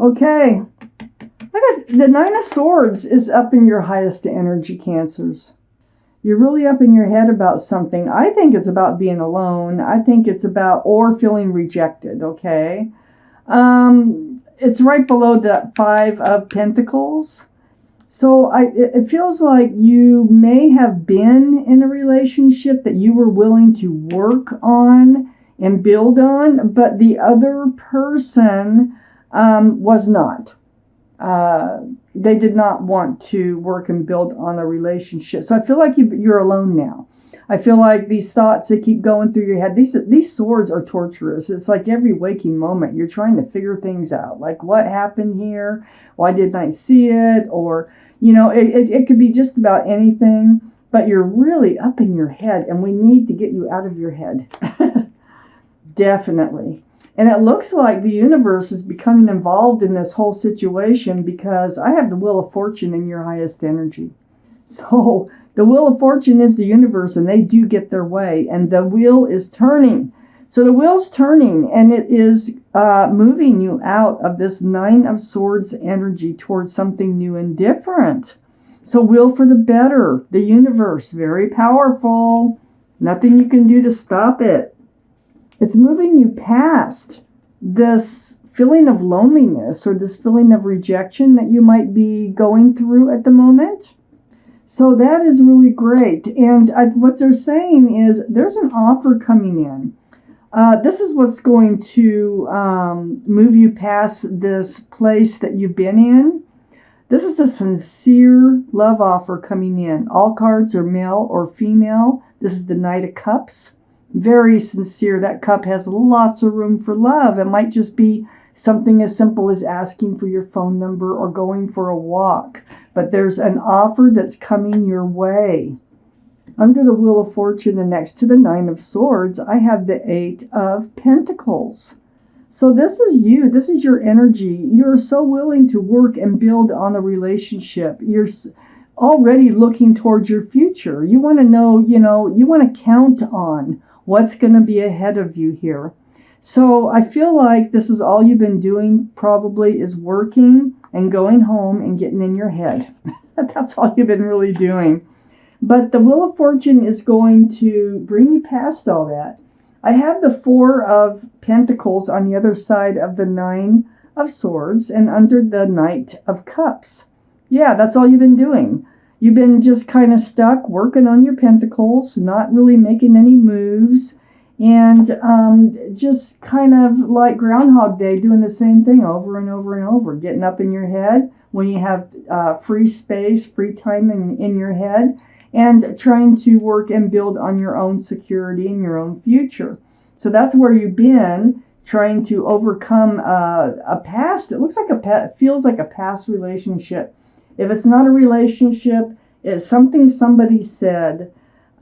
Okay. I got the Nine of Swords is up in your highest energy, Cancers. You're really up in your head about something. I think it's about being alone. I think it's about or feeling rejected, okay? It's right below the Five of Pentacles. So it feels like you may have been in a relationship that you were willing to work on and build on, but the other person was not. They did not want to work and build on a relationship. So I feel like you're alone now. I feel like these thoughts that keep going through your head, these swords are torturous. It's like every waking moment you're trying to figure things out. Like, what happened here? Why didn't I see it? Or, it could be just about anything, but you're really up in your head, and we need to get you out of your head. Definitely. And it looks like the universe is becoming involved in this whole situation because I have the Wheel of Fortune in your highest energy. So the Wheel of Fortune is the universe, and they do get their way, and the wheel is turning. So the wheel's turning, and it is moving you out of this Nine of Swords energy towards something new and different. So will for the better. The universe, very powerful. Nothing you can do to stop it. It's moving you past this feeling of loneliness or this feeling of rejection that you might be going through at the moment. So that is really great. And what they're saying is there's an offer coming in. This is what's going to move you past this place that you've been in. This is a sincere love offer coming in. All cards are male or female. This is the Knight of Cups. Very sincere. That cup has lots of room for love. It might just be something as simple as asking for your phone number or going for a walk. But there's an offer that's coming your way. Under the Wheel of Fortune and next to the Nine of Swords, I have the Eight of Pentacles. So this is you. This is your energy. You're so willing to work and build on a relationship. You're already looking towards your future. You want to know, you want to count on what's going to be ahead of you here. So I feel like this is all you've been doing probably is working and going home and getting in your head. That's all you've been really doing. But the Wheel of Fortune is going to bring you past all that. I have the Four of Pentacles on the other side of the Nine of Swords and under the Knight of Cups. Yeah, that's all you've been doing. You've been just kind of stuck working on your pentacles, not really making any moves, and just kind of like Groundhog Day, doing the same thing over and over and over, getting up in your head when you have free space, free time in your head, and trying to work and build on your own security and your own future. So that's where you've been, trying to overcome a past. It looks like feels like a past relationship. If it's not a relationship, it's something somebody said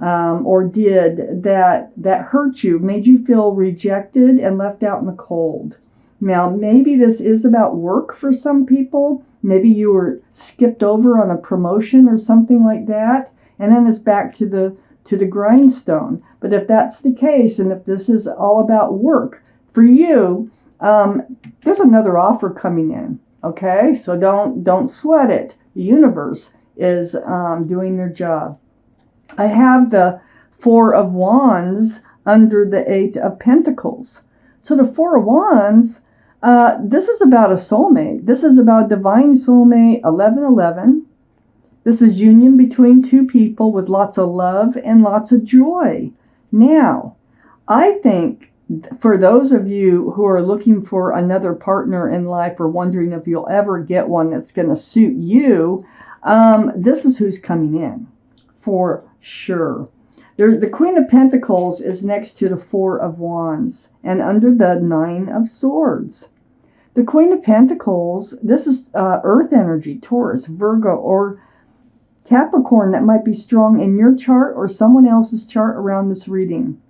or did that hurt you, made you feel rejected and left out in the cold. Now, maybe this is about work for some people. Maybe you were skipped over on a promotion or something like that, and then it's back to the grindstone. But if that's the case, and if this is all about work for you, there's another offer coming in. Okay, so don't sweat it. The universe is doing their job. I have the Four of Wands under the Eight of Pentacles. So the Four of Wands, this is about a soulmate. This is about divine soulmate 1111. This is union between two people with lots of love and lots of joy. Now, I think for those of you who are looking for another partner in life or wondering if you'll ever get one that's going to suit you, this is who's coming in for sure. The Queen of Pentacles is next to the Four of Wands and under the Nine of Swords. The Queen of Pentacles, this is earth energy, Taurus, Virgo, or Capricorn that might be strong in your chart or someone else's chart around this reading.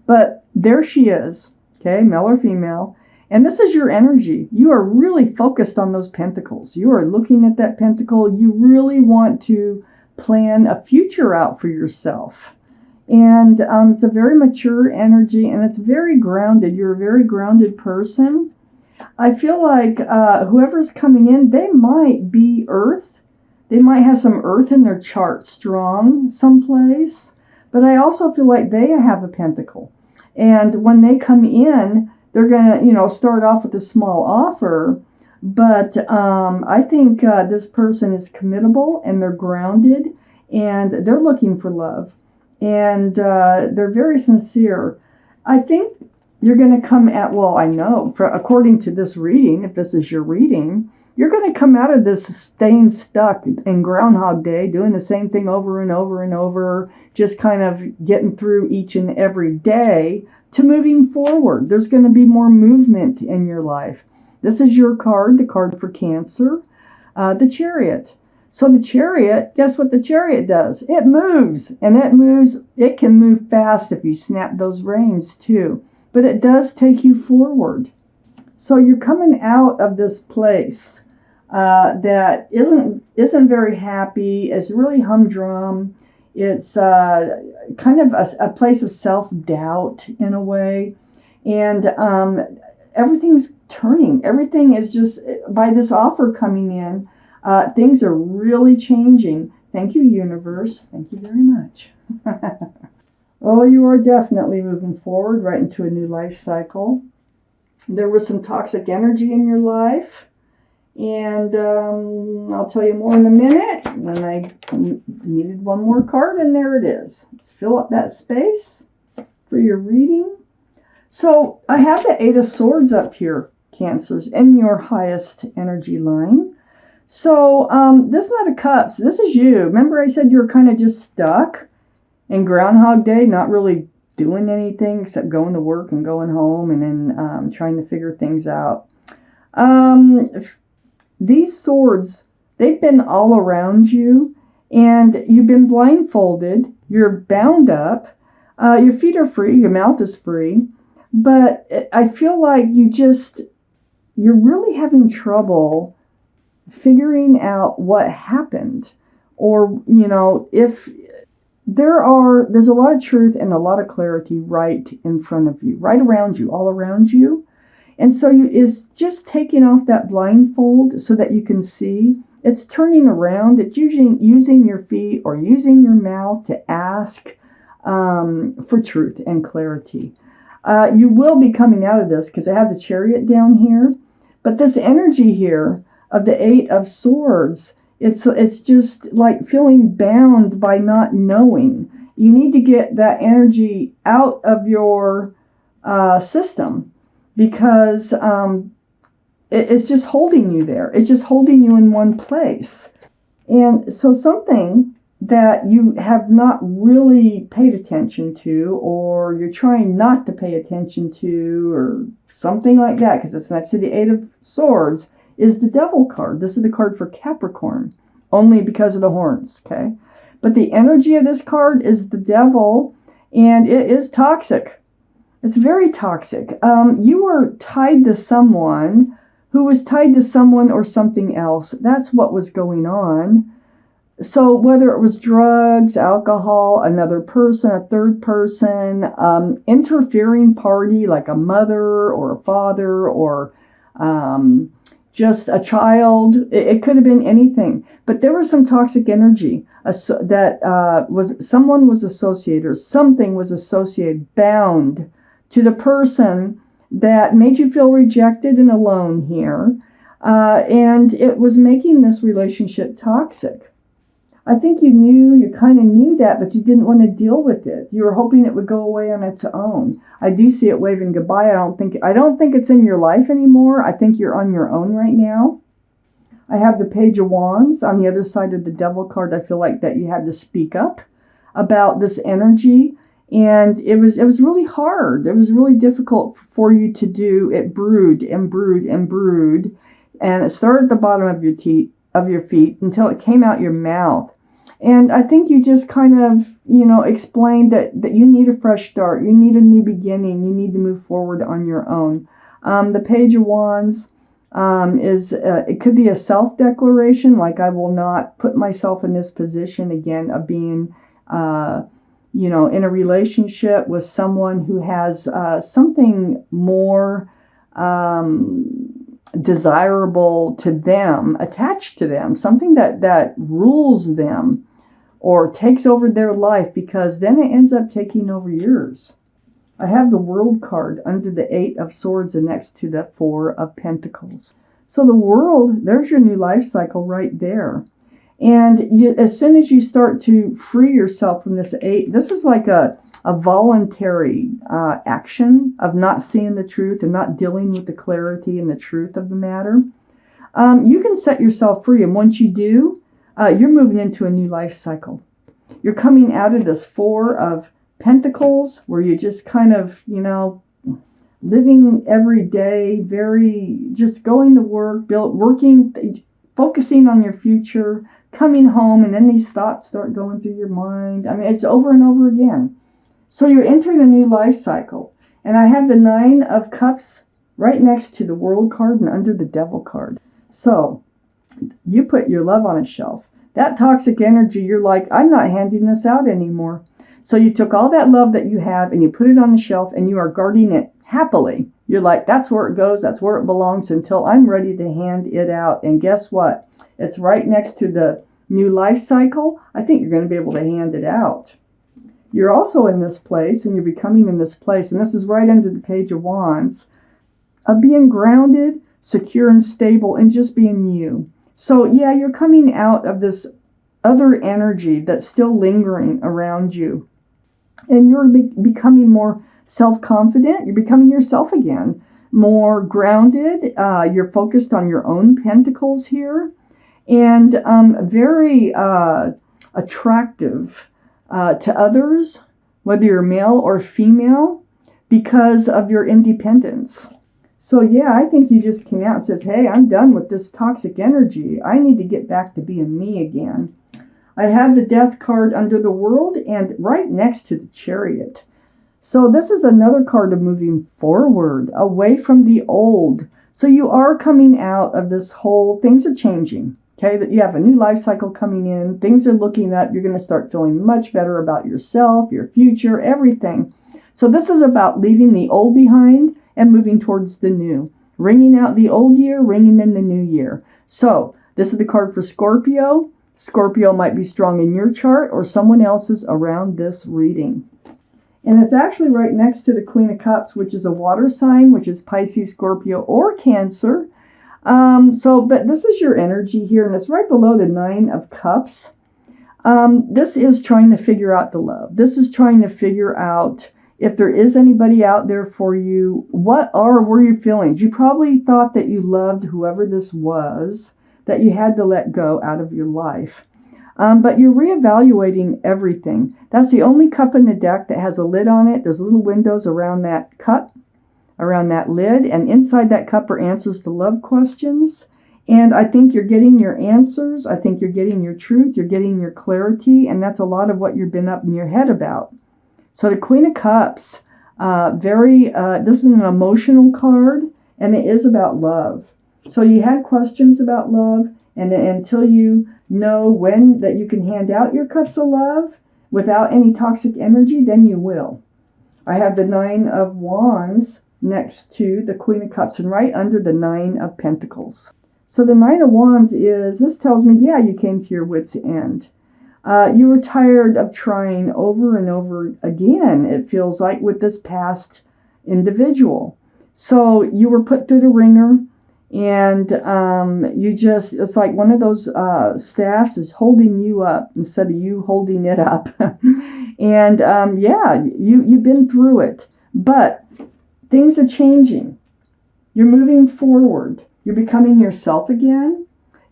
But there she is, okay, male or female. And this is your energy. You are really focused on those pentacles. You are looking at that pentacle. You really want to plan a future out for yourself. And it's a very mature energy, and it's very grounded. You're a very grounded person. I feel like whoever's coming in, they might be Earth. They might have some Earth in their chart strong someplace. But I also feel like they have a pentacle. And when they come in, they're going to, start off with a small offer. But I think this person is committable and they're grounded and they're looking for love. And they're very sincere. I think you're going to come at, well, I know, according to this reading, if this is your reading, you're going to come out of this staying stuck in Groundhog Day, doing the same thing over and over and over, just kind of getting through each and every day, to moving forward. There's going to be more movement in your life. This is your card, the card for Cancer, the Chariot. So the Chariot, guess what the Chariot does? It moves, and it can move fast if you snap those reins too. But it does take you forward. So you're coming out of this place that isn't very happy. It's really humdrum. It's kind of a place of self-doubt in a way. And everything's turning. Everything is just, by this offer coming in, things are really changing. Thank you, universe. Thank you very much. Oh, you are definitely moving forward right into a new life cycle. There was some toxic energy in your life, and I'll tell you more in a minute. And I needed one more card, and there it is. Let's fill up that space for your reading. So I have the Eight of Swords up here, Cancers, in your highest energy line. So this Knight of Cups, this is you. Remember I said you were kind of just stuck in Groundhog Day, not really doing anything except going to work and going home and then trying to figure things out. These swords, they've been all around you, and you've been blindfolded. You're bound up. Your feet are free. Your mouth is free. But I feel like you're really having trouble figuring out what happened, or if there's a lot of truth and a lot of clarity right in front of you, right around you, all around you. And so is just taking off that blindfold so that you can see. It's turning around. It's using your feet or using your mouth to ask for truth and clarity. You will be coming out of this because I have the Chariot down here. But this energy here of the Eight of Swords, it's just like feeling bound by not knowing. You need to get that energy out of your system, because it's just holding you there. It's just holding you in one place. And so something that you have not really paid attention to, or you're trying not to pay attention to, or something like that, because it's next to the Eight of Swords, is the Devil card. This is the card for Capricorn, only because of the horns, okay? But the energy of this card is the Devil, and it is toxic. It's very toxic. You were tied to someone who was tied to someone or something else. That's what was going on. So whether it was drugs, alcohol, another person, a third person, interfering party like a mother or a father, or just a child. It could have been anything. But there was some toxic energy that someone was associated, or something was associated, bound to the person that made you feel rejected and alone here. And it was making this relationship toxic. I think you kind of knew that, but you didn't want to deal with it. You were hoping it would go away on its own. I do see it waving goodbye. I don't think it's in your life anymore. I think you're on your own right now. I have the Page of Wands on the other side of the Devil card. I feel like that you had to speak up about this energy, and it was really hard. It was really difficult for you to do. It brewed and brewed and brewed, and it started at the bottom of your feet until it came out your mouth. And I think you just kind of, explained that you need a fresh start. You need a new beginning. You need to move forward on your own. The Page of Wands it could be a self-declaration, like I will not put myself in this position again of being, in a relationship with someone who has something more desirable to them, attached to them, something that rules them or takes over their life, because then it ends up taking over yours. I have the World card under the Eight of Swords and next to the Four of Pentacles. So the World, there's your new life cycle right there. And as soon as you start to free yourself from this eight, this is like a voluntary action of not seeing the truth and not dealing with the clarity and the truth of the matter. You can set yourself free. And once you do, you're moving into a new life cycle. You're coming out of this Four of Pentacles where you're just kind of, living every day, very just going to work, working, focusing on your future, coming home, and then these thoughts start going through your mind. I mean, it's over and over again. So you're entering a new life cycle. And I have the Nine of Cups right next to the World card and under the Devil card. So you put your love on a shelf. That toxic energy, you're like, I'm not handing this out anymore. So you took all that love that you have and you put it on the shelf and you are guarding it happily. You're like, that's where it goes. That's where it belongs until I'm ready to hand it out. And guess what? It's right next to the new life cycle. I think you're going to be able to hand it out. You're also in this place and you're becoming in this place. And this is right under the Page of Wands of being grounded, secure and stable and just being you. So yeah, you're coming out of this other energy that's still lingering around you. And you're becoming more self-confident. You're becoming yourself again. More grounded. You're focused on your own pentacles here. And very attractive to others, whether you're male or female, because of your independence. So yeah, I think you just came out and says, hey, I'm done with this toxic energy. I need to get back to being me again. I have the Death card under the World and right next to the Chariot. So this is another card of moving forward, away from the old. So you are coming out of this whole, things are changing. Okay, that you have a new life cycle coming in. Things are looking up. You're going to start feeling much better about yourself, your future, everything. So this is about leaving the old behind and moving towards the new. Ringing out the old year, ringing in the new year. So this is the card for Scorpio. Scorpio might be strong in your chart or someone else's around this reading. And it's actually right next to the Queen of Cups, which is a water sign, which is Pisces, Scorpio, or Cancer. But this is your energy here, and it's right below the Nine of Cups. This is trying to figure out the love. This is trying to figure out if there is anybody out there for you. What were your feelings? You probably thought that you loved whoever this was, that you had to let go out of your life. But you're reevaluating everything. That's the only cup in the deck that has a lid on it. There's little windows around that cup, around that lid, and inside that cup are answers to love questions. And I think you're getting your answers. I think you're getting your truth. You're getting your clarity. And that's a lot of what you've been up in your head about. So the Queen of Cups, this is an emotional card, and it is about love. So you had questions about love, and until you know when that you can hand out your cups of love without any toxic energy, then you will. I have the Nine of Wands next to the Queen of Cups and right under the Nine of Pentacles. So the Nine of Wands this tells me, yeah, you came to your wit's end. You were tired of trying over and over again, it feels like, with this past individual. So you were put through the ringer, and it's like one of those staffs is holding you up instead of you holding it up. And you've been through it, but things are changing. You're moving forward. You're becoming yourself again.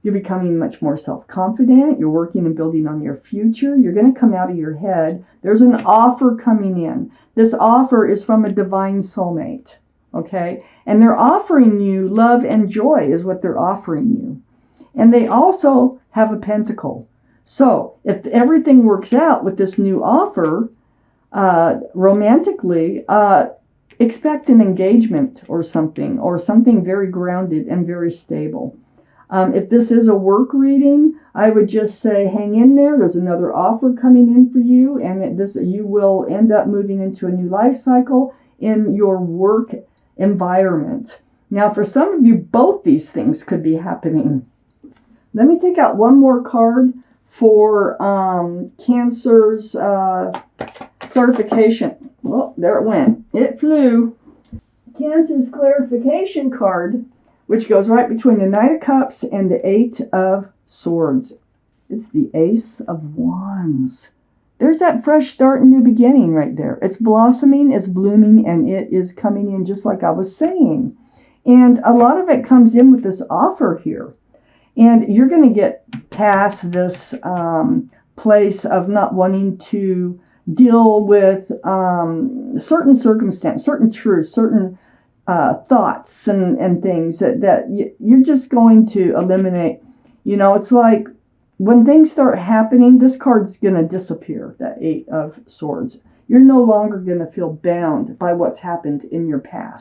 You're becoming much more self-confident. You're working and building on your future. You're going to come out of your head. There's an offer coming in. This offer is from a divine soulmate. Okay? And they're offering you love and joy is what they're offering you. And they also have a pentacle. So if everything works out with this new offer, romantically, expect an engagement or something very grounded and very stable. If this is a work reading, I would just say hang in there. There's another offer coming in for you, and you will end up moving into a new life cycle in your work environment. Now, for some of you, both these things could be happening. Let me take out one more card for Cancer's clarification. Well, there it went. It flew. Cancer's clarification card, which goes right between the Knight of Cups and the Eight of Swords. It's the Ace of Wands. There's that fresh start and new beginning right there. It's blossoming, it's blooming, and it is coming in just like I was saying. And a lot of it comes in with this offer here. And you're going to get past this place of not wanting to deal with certain circumstances, certain truths, certain thoughts and things that you're just going to eliminate. You know, it's like when things start happening, this card's going to disappear, that Eight of Swords. You're no longer going to feel bound by what's happened in your past.